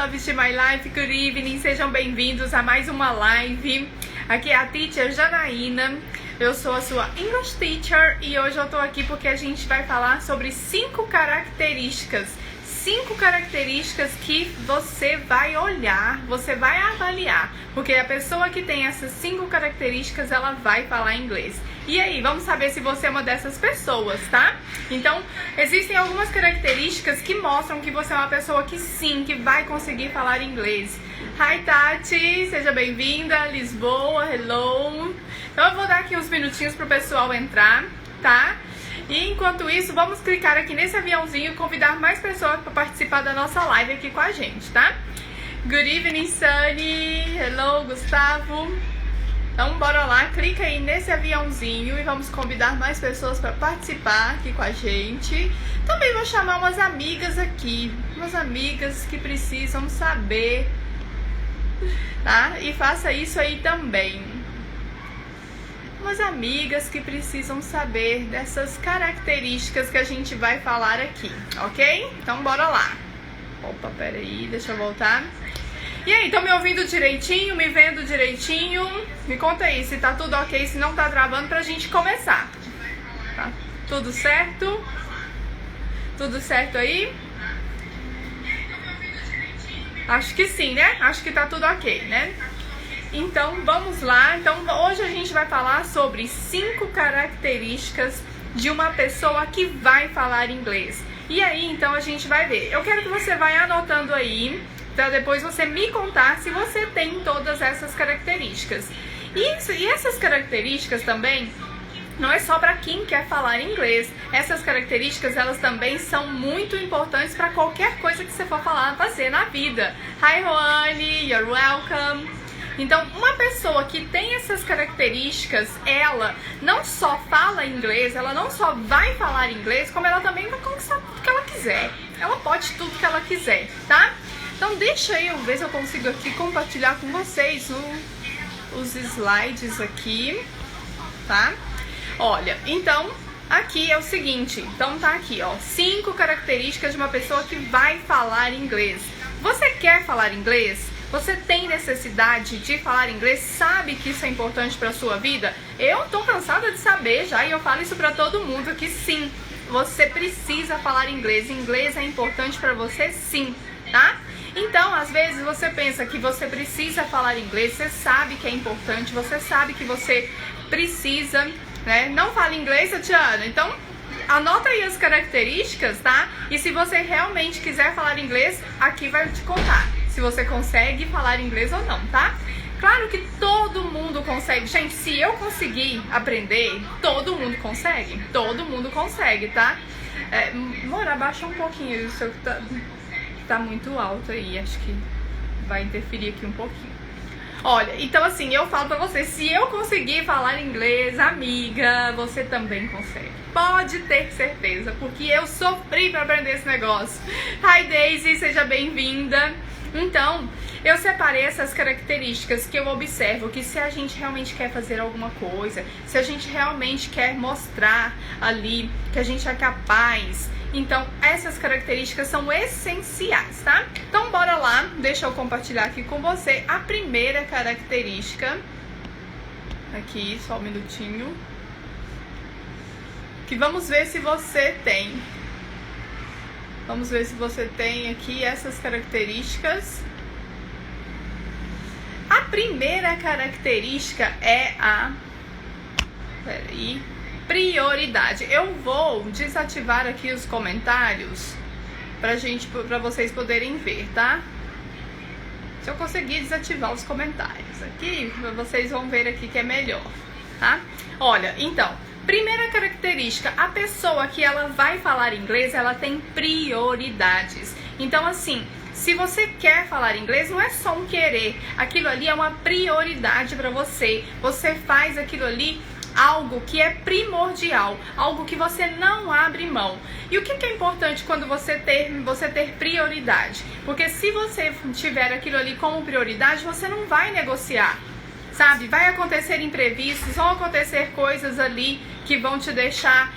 loves de my life, good evening, sejam bem-vindos a mais uma live. Aqui é a teacher Janaína, eu sou a sua English teacher e hoje eu tô aqui porque a gente vai falar sobre 5 características que você vai olhar, você vai avaliar, porque a pessoa que tem essas 5 características, ela vai falar inglês. E aí, vamos saber se você é uma dessas pessoas, tá? Então, existem algumas características que mostram que você é uma pessoa que sim, que vai conseguir falar inglês. Hi, Tati, seja bem-vinda, Lisboa, hello. Então, eu vou dar aqui uns minutinhos pro pessoal entrar, tá? E enquanto isso, vamos clicar aqui nesse aviãozinho e convidar mais pessoas para participar da nossa live aqui com a gente, tá? Good evening, Sunny. Hello, Gustavo. Então, bora lá, clica aí nesse aviãozinho e vamos convidar mais pessoas para participar aqui com a gente. Também vou chamar umas amigas aqui, umas amigas que precisam saber, tá? E faça isso aí também. Umas amigas que precisam saber dessas características que a gente vai falar aqui, ok? Então bora lá. Opa, peraí, deixa eu voltar. E aí, estão me ouvindo direitinho, me vendo direitinho? Me conta aí se tá tudo ok, se não tá travando pra gente começar. Tá? Tudo certo? Tudo certo aí? Acho que sim, né? Acho que tá tudo ok, né? Então, vamos lá. Então, hoje a gente vai falar sobre 5 características de uma pessoa que vai falar inglês. E aí, então, a gente vai ver. Eu quero que você vá anotando aí, para depois você me contar se você tem todas essas características. E essas características também não é só para quem quer falar inglês. Essas características, elas também são muito importantes para qualquer coisa que você for fazer na vida. Hi, Roane, you're welcome. Então, uma pessoa que tem essas características, ela não só fala inglês, ela não só vai falar inglês, como ela também vai conquistar tudo que ela quiser. Ela pode tudo que ela quiser, tá? Então, deixa eu ver se eu consigo aqui compartilhar com vocês os slides aqui, tá? Olha, então, aqui é o seguinte, então tá aqui, ó, 5 características de uma pessoa que vai falar inglês. Você quer falar inglês? Você tem necessidade de falar inglês? Sabe que isso é importante para sua vida? Eu tô cansada de saber já e eu falo isso para todo mundo que sim, você precisa falar inglês. Inglês é importante para você sim, tá? Então, às vezes você pensa que você precisa falar inglês, você sabe que é importante, você sabe que você precisa, né? Não fala inglês, Tatiana? Então, anota aí as características, tá? E se você realmente quiser falar inglês, aqui vai te contar se você consegue falar inglês ou não, tá? Claro que todo mundo consegue. Gente, se eu conseguir aprender, todo mundo consegue. Todo mundo consegue, tá? Mora, abaixa um pouquinho, isso tá muito alto aí, acho que vai interferir aqui um pouquinho. Olha, então assim, eu falo pra você, se eu conseguir falar inglês, amiga, você também consegue. Pode ter certeza, porque eu sofri pra aprender esse negócio. Hi, Daisy, seja bem-vinda. Então, eu separei essas características que eu observo que se a gente realmente quer fazer alguma coisa, se a gente realmente quer mostrar ali que a gente é capaz, então essas características são essenciais, tá? Então, bora lá, deixa eu compartilhar aqui com você a primeira característica. Aqui, só um minutinho. Que vamos ver se você tem. Vamos ver se você tem aqui essas características. A primeira característica é a prioridade. Eu vou desativar aqui os comentários para vocês poderem ver, tá? Se eu conseguir desativar os comentários aqui, vocês vão ver aqui que é melhor, tá? Olha, então, primeira característica, a pessoa que ela vai falar inglês, ela tem prioridades. Então, assim, se você quer falar inglês, não é só um querer. Aquilo ali é uma prioridade para você. Você faz aquilo ali algo que é primordial, algo que você não abre mão. E o que é importante quando você ter prioridade? Porque se você tiver aquilo ali como prioridade, você não vai negociar. Sabe, vai acontecer imprevistos, vão acontecer coisas ali que vão te deixar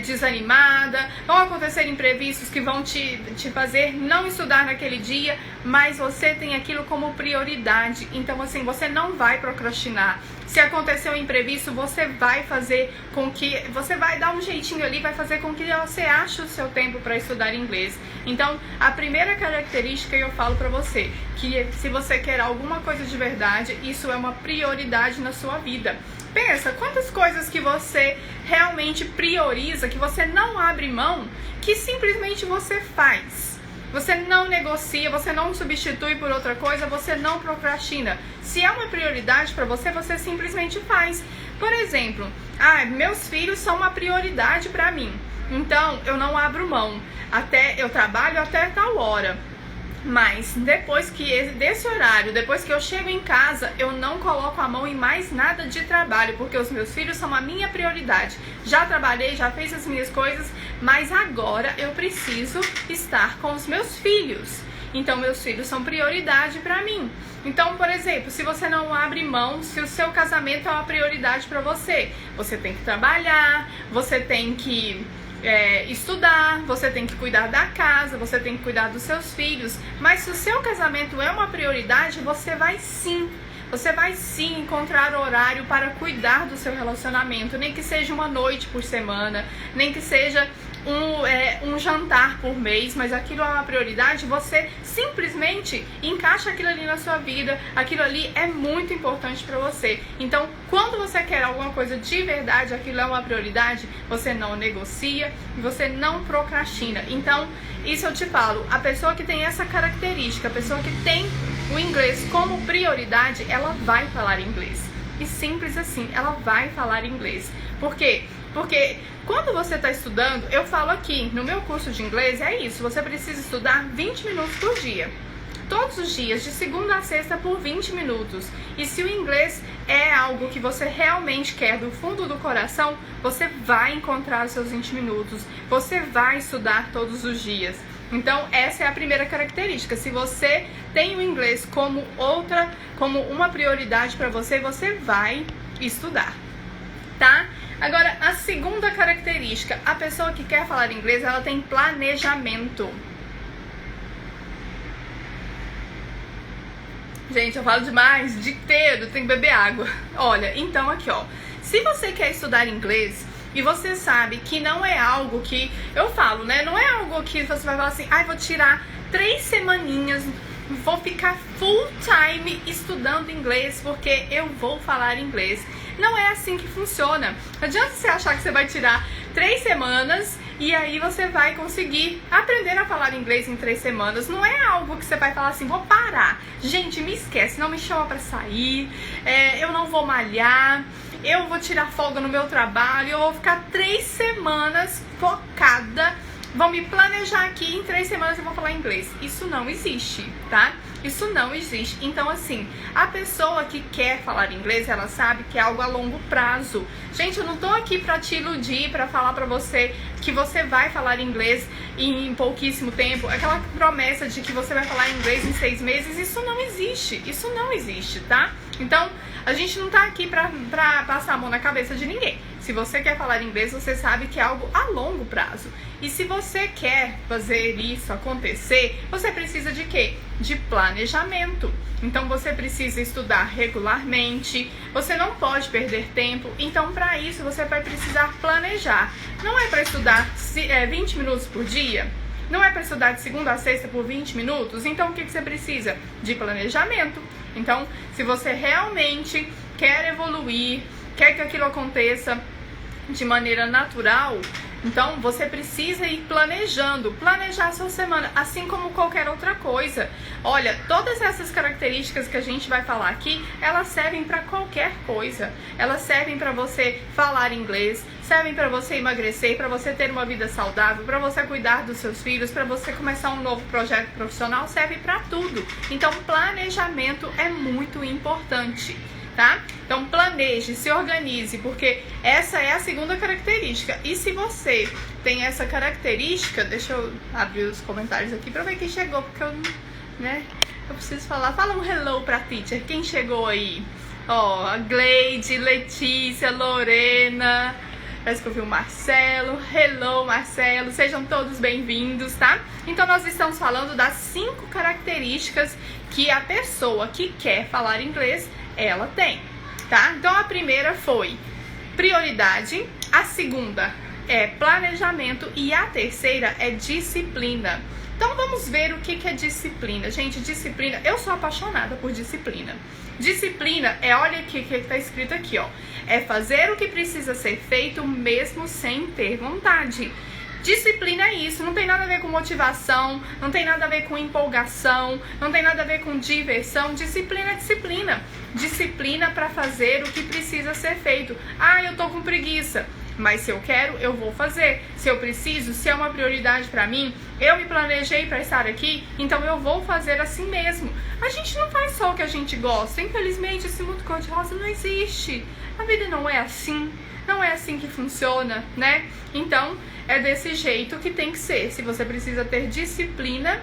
desanimada, vão acontecer imprevistos que vão te fazer não estudar naquele dia, mas você tem aquilo como prioridade. Então assim, você não vai procrastinar. Se acontecer um imprevisto, você vai fazer com que, você vai dar um jeitinho ali, vai fazer com que você ache o seu tempo para estudar inglês. Então, a primeira característica eu falo para você, que se você quer alguma coisa de verdade, isso é uma prioridade na sua vida. Pensa, quantas coisas que você realmente prioriza, que você não abre mão, que simplesmente você faz. Você não negocia, você não substitui por outra coisa, você não procrastina. Se é uma prioridade para você, você simplesmente faz. Por exemplo, meus filhos são uma prioridade para mim. Então, eu não abro mão. Eu trabalho até tal hora. Mas depois desse horário, depois que eu chego em casa, eu não coloco a mão em mais nada de trabalho, porque os meus filhos são a minha prioridade. Já trabalhei, já fiz as minhas coisas, mas agora eu preciso estar com os meus filhos. Então, meus filhos são prioridade para mim. Então, por exemplo, se você não abre mão, se o seu casamento é uma prioridade para você, você tem que trabalhar, você tem que estudar, você tem que cuidar da casa, você tem que cuidar dos seus filhos. Mas se o seu casamento é uma prioridade, você vai sim encontrar horário para cuidar do seu relacionamento, nem que seja uma noite por semana, nem que seja um jantar por mês, mas aquilo é uma prioridade, você simplesmente encaixa aquilo ali na sua vida, aquilo ali é muito importante para você. Então, quando você quer alguma coisa de verdade, aquilo é uma prioridade, você não negocia, você não procrastina. Então, isso eu te falo, a pessoa que tem essa característica, a pessoa que tem o inglês como prioridade, ela vai falar inglês. E simples assim, ela vai falar inglês. Por quê? Porque quando você está estudando, eu falo aqui, no meu curso de inglês é isso, você precisa estudar 20 minutos por dia. Todos os dias, de segunda a sexta, por 20 minutos. E se o inglês é algo que você realmente quer do fundo do coração, você vai encontrar os seus 20 minutos. Você vai estudar todos os dias. Então, essa é a primeira característica. Se você tem o inglês como uma prioridade para você, você vai estudar, tá? Agora, a segunda característica, a pessoa que quer falar inglês, ela tem planejamento. Gente, eu falo demais, o dia inteiro, tem que beber água. Olha, então aqui, ó, se você quer estudar inglês e você sabe que não é algo que, eu falo, né, não é algo que você vai falar assim, vou tirar 3 semaninhas, vou ficar full time estudando inglês porque eu vou falar inglês. Não é assim que funciona. Não adianta você achar que você vai tirar 3 semanas e aí você vai conseguir aprender a falar inglês em 3 semanas. Não é algo que você vai falar assim, vou parar. Gente, me esquece, não me chama pra sair, eu não vou malhar, eu vou tirar folga no meu trabalho, eu vou ficar 3 semanas focada, vou me planejar aqui, em 3 semanas eu vou falar inglês. Isso não existe, tá? Isso não existe. Então, assim, a pessoa que quer falar inglês, ela sabe que é algo a longo prazo. Gente, eu não tô aqui pra te iludir, pra falar pra você que você vai falar inglês em pouquíssimo tempo. Aquela promessa de que você vai falar inglês em 6 meses, isso não existe. Isso não existe, tá? Então, a gente não tá aqui pra passar a mão na cabeça de ninguém. Se você quer falar inglês, você sabe que é algo a longo prazo. E se você quer fazer isso acontecer, você precisa de quê? De planejamento. Então você precisa estudar regularmente, você não pode perder tempo. Então para isso você vai precisar planejar. Não é para estudar 20 minutos por dia? Não é para estudar de segunda a sexta por 20 minutos? Então o que você precisa? De planejamento. Então se você realmente quer evoluir, quer que aquilo aconteça de maneira natural, então você precisa ir planejando, planejar a sua semana, assim como qualquer outra coisa. Olha, todas essas características que a gente vai falar aqui, elas servem para qualquer coisa. Elas servem para você falar inglês, servem para você emagrecer, para você ter uma vida saudável, para você cuidar dos seus filhos, para você começar um novo projeto profissional, serve para tudo. Então, planejamento é muito importante, tá? Então planeje, se organize, porque essa é a segunda característica. E se você tem essa característica, deixa eu abrir os comentários aqui pra ver quem chegou, porque eu preciso falar. Fala um hello pra teacher, quem chegou aí? Ó, a Gleide, Letícia, Lorena, Parece que eu vi o Marcelo. Hello, Marcelo. Sejam todos bem-vindos, tá? Então, nós estamos falando das 5 características que a pessoa que quer falar inglês, ela tem, tá? Então, a primeira foi prioridade. A segunda é planejamento. E a terceira é disciplina. Então, vamos ver o que é disciplina. Gente, disciplina, eu sou apaixonada por disciplina. Disciplina é, olha aqui o que está escrito aqui, ó. É fazer o que precisa ser feito mesmo sem ter vontade. Disciplina é isso, não tem nada a ver com motivação, não tem nada a ver com empolgação, não tem nada a ver com diversão. Disciplina é disciplina. Disciplina para fazer o que precisa ser feito. Ah, eu tô com preguiça. Mas se eu quero, eu vou fazer. Se eu preciso, se é uma prioridade pra mim, eu me planejei pra estar aqui, então eu vou fazer assim mesmo. A gente não faz só o que a gente gosta. Infelizmente, esse mundo cor-de-rosa não existe. A vida não é assim. Não é assim que funciona, né? Então, é desse jeito que tem que ser. Se você precisa ter disciplina,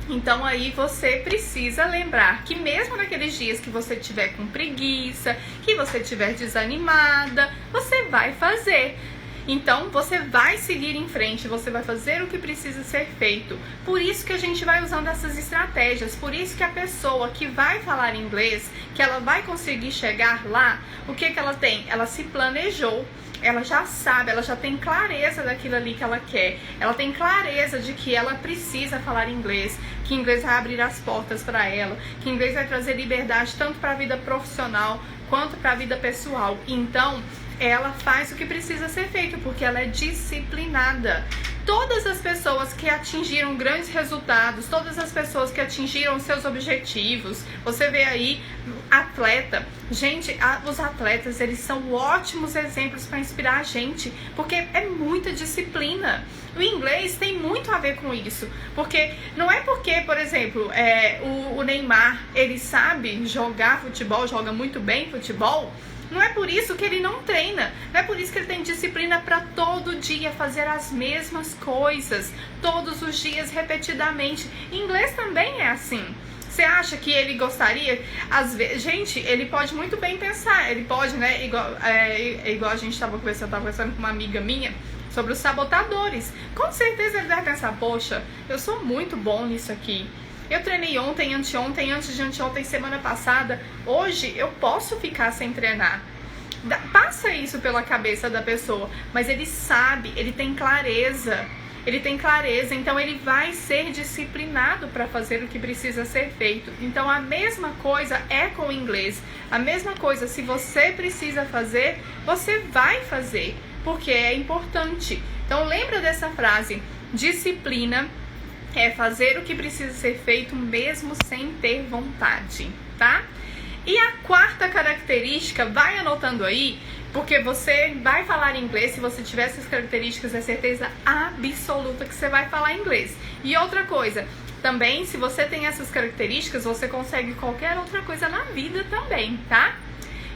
então aí você precisa lembrar que mesmo naqueles dias que você tiver com preguiça, que você tiver desanimada, você vai fazer. Então você vai seguir em frente, você vai fazer o que precisa ser feito. Por isso que a gente vai usando essas estratégias, por isso que a pessoa que vai falar inglês, que ela vai conseguir chegar lá, o que ela tem? Ela se planejou. Ela já sabe, ela já tem clareza daquilo ali que ela quer. Ela tem clareza de que ela precisa falar inglês, que inglês vai abrir as portas para ela, que inglês vai trazer liberdade tanto para a vida profissional quanto para a vida pessoal. Então, ela faz o que precisa ser feito, porque ela é disciplinada. Todas as pessoas que atingiram grandes resultados, todas as pessoas que atingiram seus objetivos, você vê aí atleta. Gente, os atletas, eles são ótimos exemplos para inspirar a gente, porque é muita disciplina. O inglês tem muito a ver com isso, porque não é porque, por exemplo, o Neymar, ele sabe jogar futebol, joga muito bem futebol, não é por isso que ele não treina, não é por isso que ele tem disciplina para todo dia fazer as mesmas coisas, todos os dias, repetidamente. Inglês também é assim. Você acha que ele gostaria? Às vezes, gente, ele pode muito bem pensar, ele pode, né? Igual a gente estava conversando com uma amiga minha sobre os sabotadores. Com certeza ele deve pensar, poxa, eu sou muito bom nisso aqui. Eu treinei ontem, anteontem, antes de anteontem, semana passada. Hoje eu posso ficar sem treinar. Passa isso pela cabeça da pessoa, mas ele sabe, ele tem clareza. Ele tem clareza, então ele vai ser disciplinado para fazer o que precisa ser feito. Então a mesma coisa é com o inglês. A mesma coisa, se você precisa fazer, você vai fazer, porque é importante. Então lembra dessa frase, disciplina é fazer o que precisa ser feito mesmo sem ter vontade, tá? E a quarta característica, vai anotando aí, porque você vai falar inglês. Se você tiver essas características, é certeza absoluta que você vai falar inglês. E outra coisa, também, se você tem essas características, você consegue qualquer outra coisa na vida também, tá?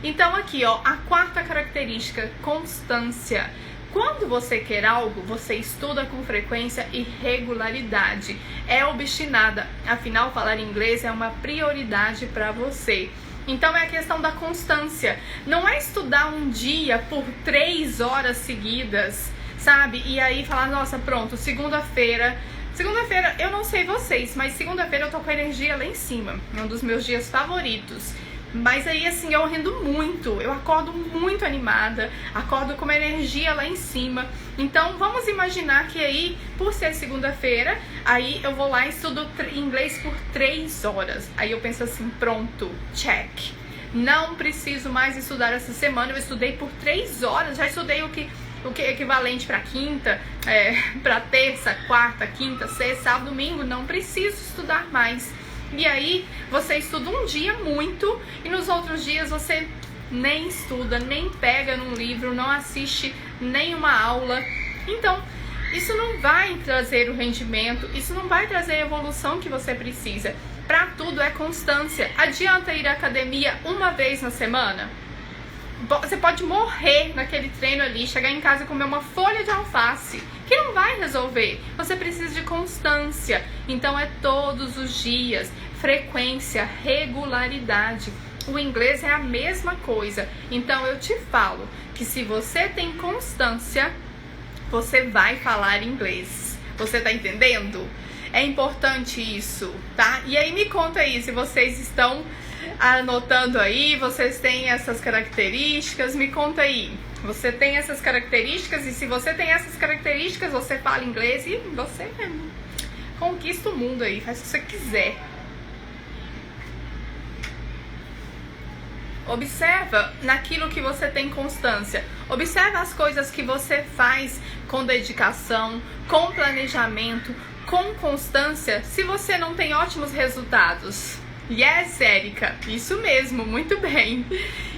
Então aqui, ó, a quarta característica, constância. Quando você quer algo, você estuda com frequência e regularidade. É obstinada, afinal, falar inglês é uma prioridade para você. Então é a questão da constância. Não é estudar um dia por 3 horas seguidas, sabe? E aí falar, nossa, pronto, segunda-feira, eu não sei vocês, mas segunda-feira eu tô com a energia lá em cima. É um dos meus dias favoritos. Mas aí, assim, eu rendo muito, eu acordo muito animada, acordo com uma energia lá em cima. Então, vamos imaginar que aí, por ser segunda-feira, aí eu vou lá e estudo inglês por 3 horas. Aí eu penso assim, pronto, check. Não preciso mais estudar essa semana, eu estudei por 3 horas, já estudei o que é equivalente para quinta, para terça, quarta, quinta, sexta, sábado, domingo, não preciso estudar mais. E aí, você estuda um dia muito e nos outros dias você nem estuda, nem pega num livro, não assiste nenhuma aula. Então, isso não vai trazer o rendimento, isso não vai trazer a evolução que você precisa. Para tudo é constância. Adianta ir à academia uma vez na semana? Você pode morrer naquele treino ali, chegar em casa e comer uma folha de alface, que não vai resolver. Você precisa de constância. Então é todos os dias, frequência, regularidade. O inglês é a mesma coisa. Então eu te falo que se você tem constância, você vai falar inglês. Você tá entendendo? É importante isso, tá? E aí me conta aí se vocês estão anotando aí, vocês têm essas características, me conta aí. Você tem essas características, e se você tem essas características, você fala inglês e você conquista o mundo aí, faz o que você quiser. Observa naquilo que você tem constância. Observa as coisas que você faz com dedicação, com planejamento, com constância, se você não tem ótimos resultados. Yes, Érica, isso mesmo, muito bem.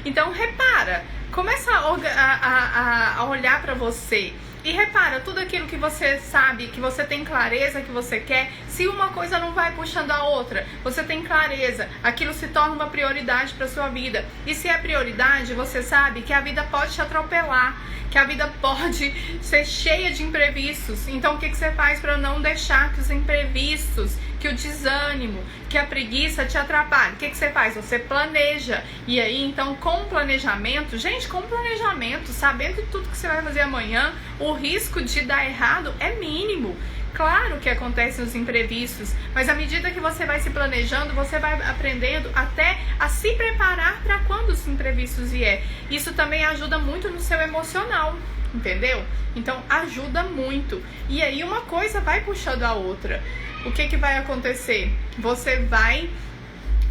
Então repara, começa a olhar para você e repara tudo aquilo que você sabe, que você tem clareza, que você quer. Se uma coisa não vai puxando a outra, você tem clareza, aquilo se torna uma prioridade para sua vida. E se é prioridade, você sabe que a vida pode te atropelar, que a vida pode ser cheia de imprevistos. Então o que você faz para não deixar que os imprevistos, que o desânimo, que a preguiça te atrapalhe? O que você faz? Você planeja. E aí, então, com planejamento, gente, com planejamento, sabendo tudo que você vai fazer amanhã, o risco de dar errado é mínimo. Claro que acontecem os imprevistos, mas à medida que você vai se planejando, você vai aprendendo até a se preparar para quando os imprevistos vier. Isso também ajuda muito no seu emocional, entendeu? Então ajuda muito. E aí uma coisa vai puxando a outra. O que vai acontecer? Você vai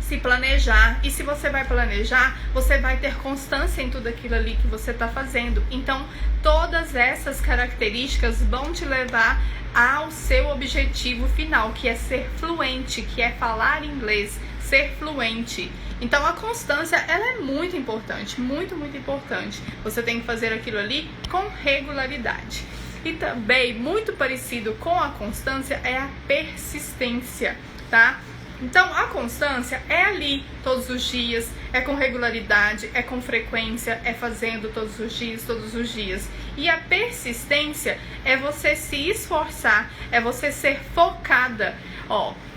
se planejar, e se você vai planejar, você vai ter constância em tudo aquilo ali que você está fazendo. Então todas essas características vão te levar ao seu objetivo final, que é ser fluente, que é falar inglês, ser fluente. Então a constância, ela é muito importante, muito, muito importante. Você tem que fazer aquilo ali com regularidade. E também, muito parecido com a constância, é a persistência, tá? Então a constância é ali todos os dias, é com regularidade, é com frequência, é fazendo todos os dias. E a persistência é você se esforçar, é você ser focada.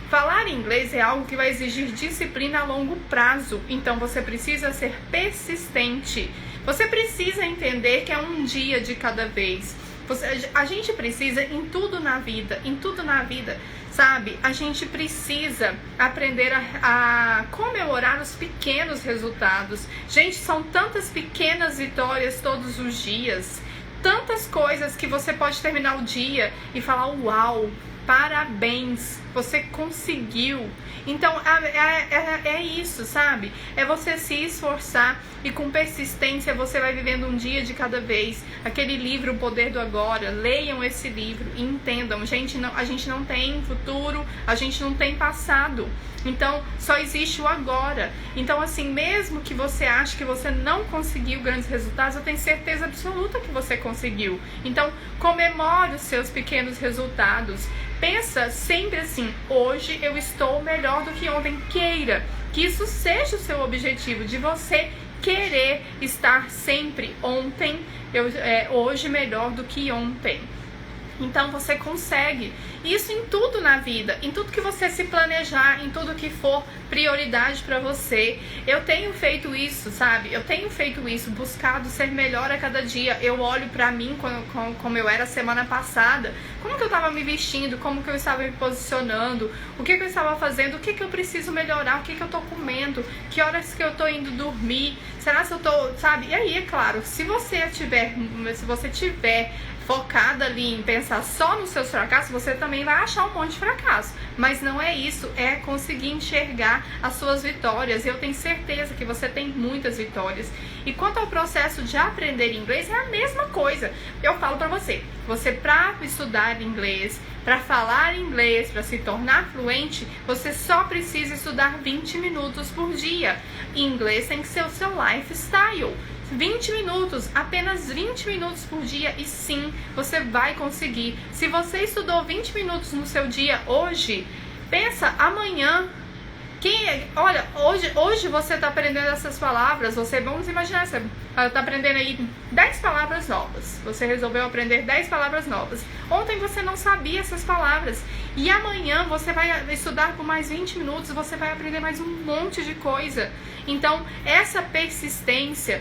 Falar inglês é algo que vai exigir disciplina a longo prazo, então você precisa ser persistente. Você precisa entender que é um dia de cada vez. A gente precisa em tudo na vida, sabe? A gente precisa aprender a comemorar os pequenos resultados. Gente, são tantas pequenas vitórias todos os dias, tantas coisas que você pode terminar o dia e falar: uau, parabéns, você conseguiu. Então é isso, sabe? É você se esforçar e com persistência você vai vivendo um dia de cada vez. Aquele livro, O Poder do Agora, leiam esse livro e entendam. A gente não tem futuro, a gente não tem passado. Então só existe o agora. Então assim, mesmo que você ache que você não conseguiu grandes resultados, eu tenho certeza absoluta que você conseguiu. Então comemore os seus pequenos resultados. Pensa sempre assim: hoje eu estou melhor do que ontem. Queira que isso seja o seu objetivo, de você querer estar sempre hoje melhor do que ontem. Então você consegue isso em tudo na vida, em tudo que você se planejar, em tudo que for prioridade para você. Eu tenho feito isso, sabe? Eu tenho feito isso, buscado ser melhor a cada dia. Eu olho pra mim como eu era semana passada, como que eu estava me vestindo, como que eu estava me posicionando, o que eu estava fazendo, o que eu preciso melhorar, o que eu tô comendo, que horas que eu tô indo dormir, será que eu tô, sabe? E aí, é claro, se você tiver focada ali em pensar só nos seus fracassos, você também vai achar um monte de fracasso. Mas não é isso, é conseguir enxergar as suas vitórias. Eu tenho certeza que você tem muitas vitórias. E quanto ao processo de aprender inglês, é a mesma coisa. Eu falo pra você pra estudar inglês, pra falar inglês, pra se tornar fluente, você só precisa estudar 20 minutos por dia. Inglês tem que ser o seu lifestyle. 20 minutos, apenas 20 minutos por dia, e sim, você vai conseguir. Se você estudou 20 minutos no seu dia hoje, pensa, amanhã Olha, hoje você está aprendendo essas palavras, vamos imaginar, você está aprendendo aí 10 palavras novas. Você resolveu aprender 10 palavras novas. Ontem você não sabia essas palavras. E amanhã você vai estudar por mais 20 minutos, você vai aprender mais um monte de coisa. Então, essa persistência,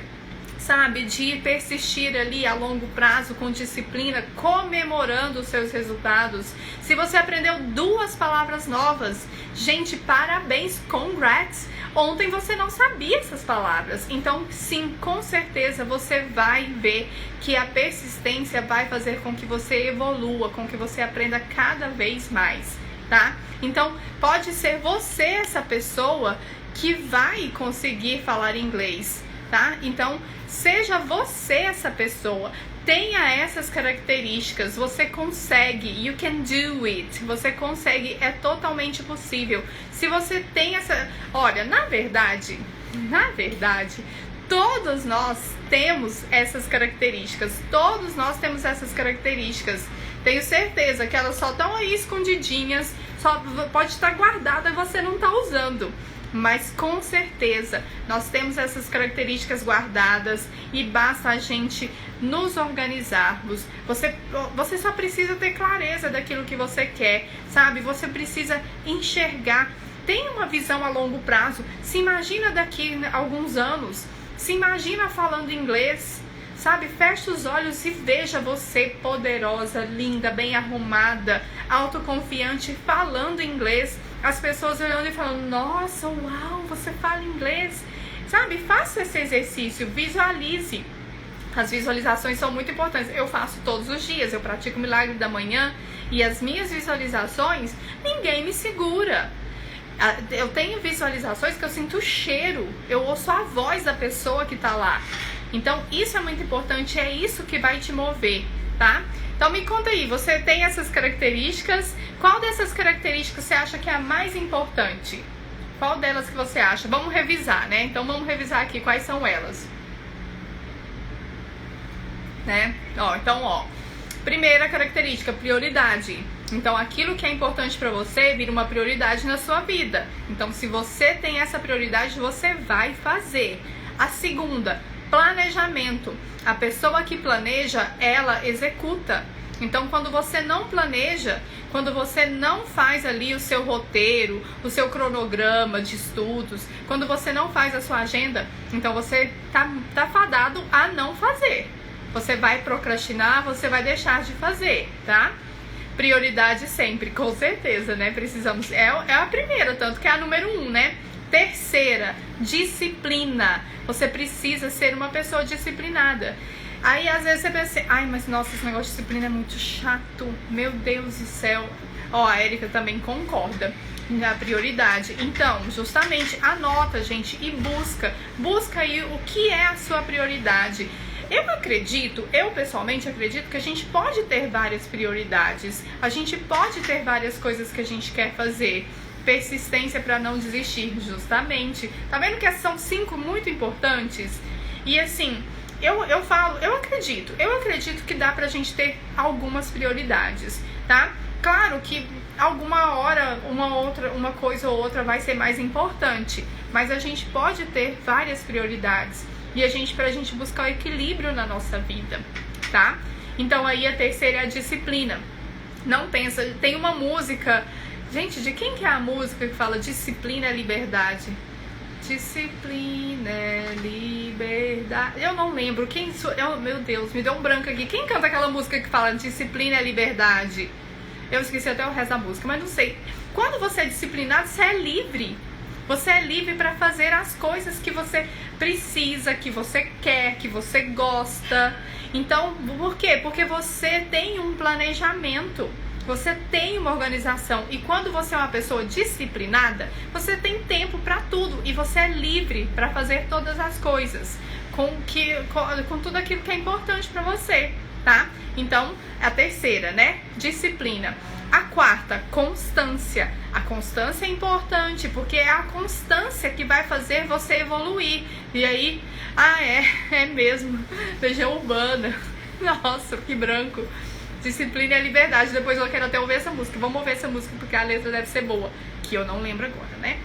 sabe, de persistir ali a longo prazo com disciplina, comemorando os seus resultados. Se você aprendeu 2 palavras novas, gente, parabéns, congrats! Ontem você não sabia essas palavras, então sim, com certeza você vai ver que a persistência vai fazer com que você evolua, com que você aprenda cada vez mais, tá? Então, pode ser você essa pessoa que vai conseguir falar inglês, tá? Então, seja você essa pessoa, tenha essas características, você consegue, you can do it, você consegue, é totalmente possível. Se você tem essa, olha, na verdade, todos nós temos essas características, tenho certeza que elas só estão aí escondidinhas, só pode estar guardada e você não está usando. Mas com certeza nós temos essas características guardadas e basta a gente nos organizarmos. Você só precisa ter clareza daquilo que você quer, sabe? Você precisa enxergar, tem uma visão a longo prazo. Se imagina daqui a alguns anos, se imagina falando inglês, sabe? Fecha os olhos e veja você poderosa, linda, bem arrumada, autoconfiante, falando inglês. As pessoas olhando e falando, nossa, uau, você fala inglês. Sabe, faça esse exercício, visualize. As visualizações são muito importantes. Eu faço todos os dias, eu pratico o milagre da manhã. E as minhas visualizações, ninguém me segura. Eu tenho visualizações que eu sinto o cheiro, eu ouço a voz da pessoa que tá lá. Então, isso é muito importante, é isso que vai te mover, tá? Então, me conta aí, você tem essas características? Qual dessas características você acha que é a mais importante? Qual delas que você acha? Vamos revisar, né? Então, vamos revisar aqui quais são elas. Né? Primeira característica, prioridade. Então, aquilo que é importante pra você vira uma prioridade na sua vida. Então, se você tem essa prioridade, você vai fazer. A segunda, planejamento. A pessoa que planeja, ela executa. Então, quando você não planeja, quando você não faz ali o seu roteiro, o seu cronograma de estudos, quando você não faz a sua agenda, então você tá fadado a não fazer. Você vai procrastinar, você vai deixar de fazer, tá? Prioridade sempre, com certeza, né? Precisamos, é a primeira, tanto que é a número 1, né? Terceira, disciplina. Você precisa ser uma pessoa disciplinada. Aí às vezes você pensa assim, ai, mas nossa, esse negócio de disciplina é muito chato, meu Deus do céu. Ó, a Erika também concorda na prioridade. Então, justamente, anota, gente, e busca aí o que é a sua prioridade. Eu pessoalmente acredito que a gente pode ter várias prioridades, a gente pode ter várias coisas que a gente quer fazer. Persistência para não desistir, justamente. Tá vendo que são 5 muito importantes? E assim, eu acredito que dá pra gente ter algumas prioridades, tá? Claro que alguma hora uma coisa ou outra vai ser mais importante, mas a gente pode ter várias prioridades e pra gente buscar o equilíbrio na nossa vida, tá? Então aí a terceira é a disciplina. Não pensa, tem uma música, gente, de quem que é a música que fala disciplina é liberdade? Disciplina é liberdade. Eu não lembro quem meu Deus, me deu um branco aqui. Quem canta aquela música que fala disciplina é liberdade? Eu esqueci até o resto da música, mas não sei. Quando você é disciplinado, você é livre. Você é livre para fazer as coisas que você precisa, que você quer, que você gosta. Então, por quê? Porque você tem um planejamento. Você tem uma organização e quando você é uma pessoa disciplinada, você tem tempo para tudo e você é livre para fazer todas as coisas com tudo aquilo que é importante para você, tá? Então, a terceira, né? Disciplina. A quarta, constância. A constância é importante porque é a constância que vai fazer você evoluir. E aí, é mesmo, Legião Urbana. Nossa, que branco. Disciplina é liberdade. Depois eu quero até ouvir essa música. Vamos ouvir essa música porque a letra deve ser boa, que eu não lembro agora, né?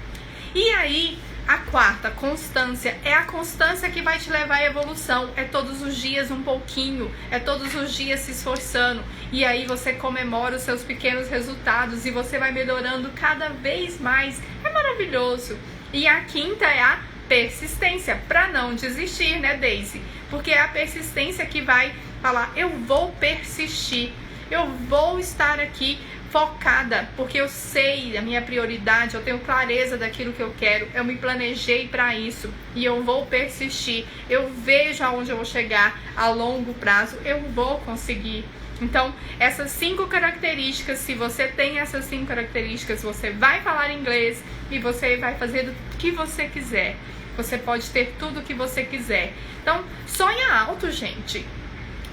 E aí, a quarta, constância. É a constância que vai te levar à evolução. É todos os dias um pouquinho. É todos os dias se esforçando. E aí você comemora os seus pequenos resultados e você vai melhorando cada vez mais. É maravilhoso. E a quinta é a persistência. Para não desistir, né, Daisy? Porque é a persistência que vai falar, eu vou persistir. Eu vou estar aqui focada, porque eu sei a minha prioridade, eu tenho clareza daquilo que eu quero, eu me planejei para isso e eu vou persistir, eu vejo aonde eu vou chegar a longo prazo, eu vou conseguir. Então, essas 5 características, se você tem essas 5 características, você vai falar inglês e você vai fazer o que você quiser. Você pode ter tudo o que você quiser. Então, sonha alto, gente.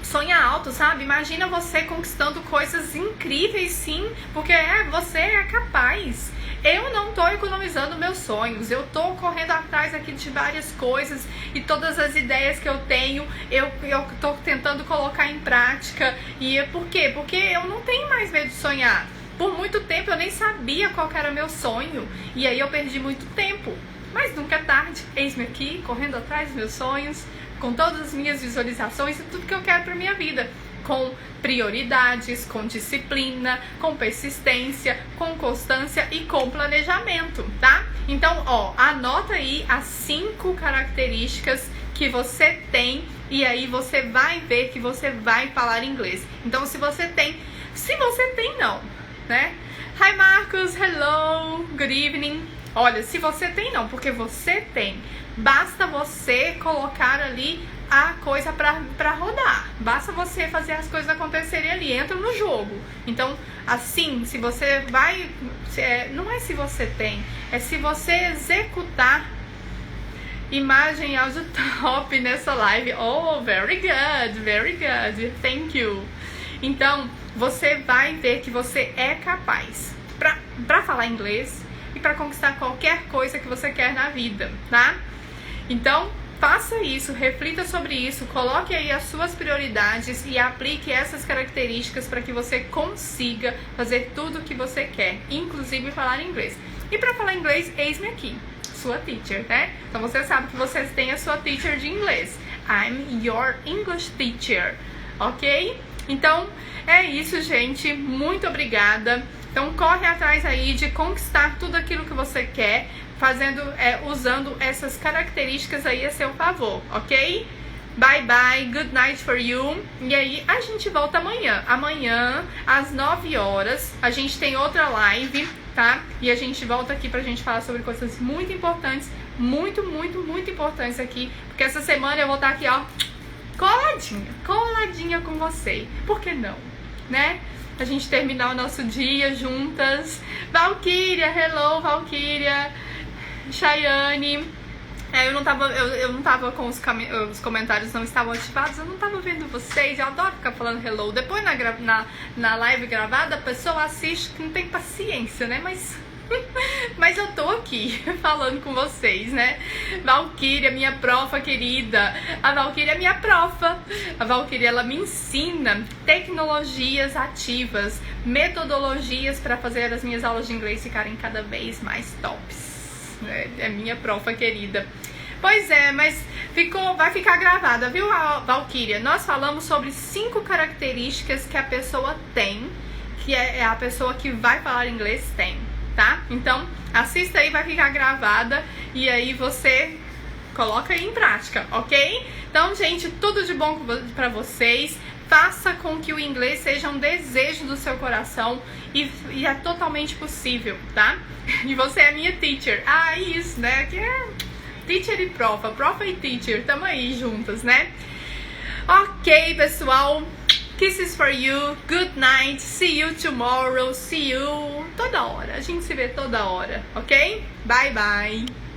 Sonha alto, sabe? Imagina você conquistando coisas incríveis, sim, porque você é capaz. Eu não tô economizando meus sonhos, eu tô correndo atrás aqui de várias coisas e todas as ideias que eu tenho, eu tô tentando colocar em prática. E por quê? Porque eu não tenho mais medo de sonhar. Por muito tempo eu nem sabia qual era meu sonho e aí eu perdi muito tempo. Mas nunca é tarde, eis-me aqui, correndo atrás dos meus sonhos, com todas as minhas visualizações e tudo que eu quero para minha vida, com prioridades, com disciplina, com persistência, com constância e com planejamento, tá? Então, anota aí as 5 características que você tem e aí você vai ver que você vai falar inglês. Então, se você tem não, né? Hi Marcos, hello, good evening. Olha, se você tem não, porque você tem. Basta você colocar ali a coisa pra rodar. Basta você fazer as coisas acontecerem ali. Entra no jogo. Então, assim, se você vai... não é se você tem. É se você executar. Imagem áudio top nessa live. Oh, very good. Thank you. Então, você vai ver que você é capaz. Pra falar inglês e para conquistar qualquer coisa que você quer na vida, tá? Então, faça isso, reflita sobre isso, coloque aí as suas prioridades e aplique essas características para que você consiga fazer tudo o que você quer, inclusive falar inglês. E para falar inglês, eis-me aqui, sua teacher, né? Então, você sabe que vocês têm a sua teacher de inglês. I'm your English teacher, ok? Então, é isso, gente. Muito obrigada. Então corre atrás aí de conquistar tudo aquilo que você quer, usando essas características aí a seu favor, ok? Bye bye, good night for you. E aí a gente volta amanhã. Amanhã, às 9 horas, a gente tem outra live, tá? E a gente volta aqui pra gente falar sobre coisas muito importantes, muito importantes aqui. Porque essa semana eu vou estar aqui, ó, coladinha com você. Por que não, né? A gente terminar o nosso dia juntas. Valkyria, hello, Valkyria. Chayane. Eu não tava com os comentários não estavam ativados, eu não tava vendo vocês. Eu adoro ficar falando hello. Depois na live gravada, a pessoa assiste que não tem paciência, né? Mas eu tô aqui falando com vocês, né? Valkyria, minha profa querida. A Valkyria é minha profa. A Valkyria, ela me ensina tecnologias ativas, metodologias para fazer as minhas aulas de inglês ficarem cada vez mais tops. É minha profa querida. Pois é, mas vai ficar gravada, viu, Valkyria? Nós falamos sobre 5 características que a pessoa tem, que é a pessoa que vai falar inglês tem. Tá? Então, assista aí, vai ficar gravada e aí você coloca aí em prática, ok? Então, gente, tudo de bom pra vocês. Faça com que o inglês seja um desejo do seu coração e é totalmente possível, tá? E você é minha teacher. Ah, isso, né? Que é teacher e profa e teacher, tamo aí juntas, né? Ok, pessoal. Kisses for you, good night, see you tomorrow, see you toda hora, a gente se vê toda hora, ok? Bye, bye!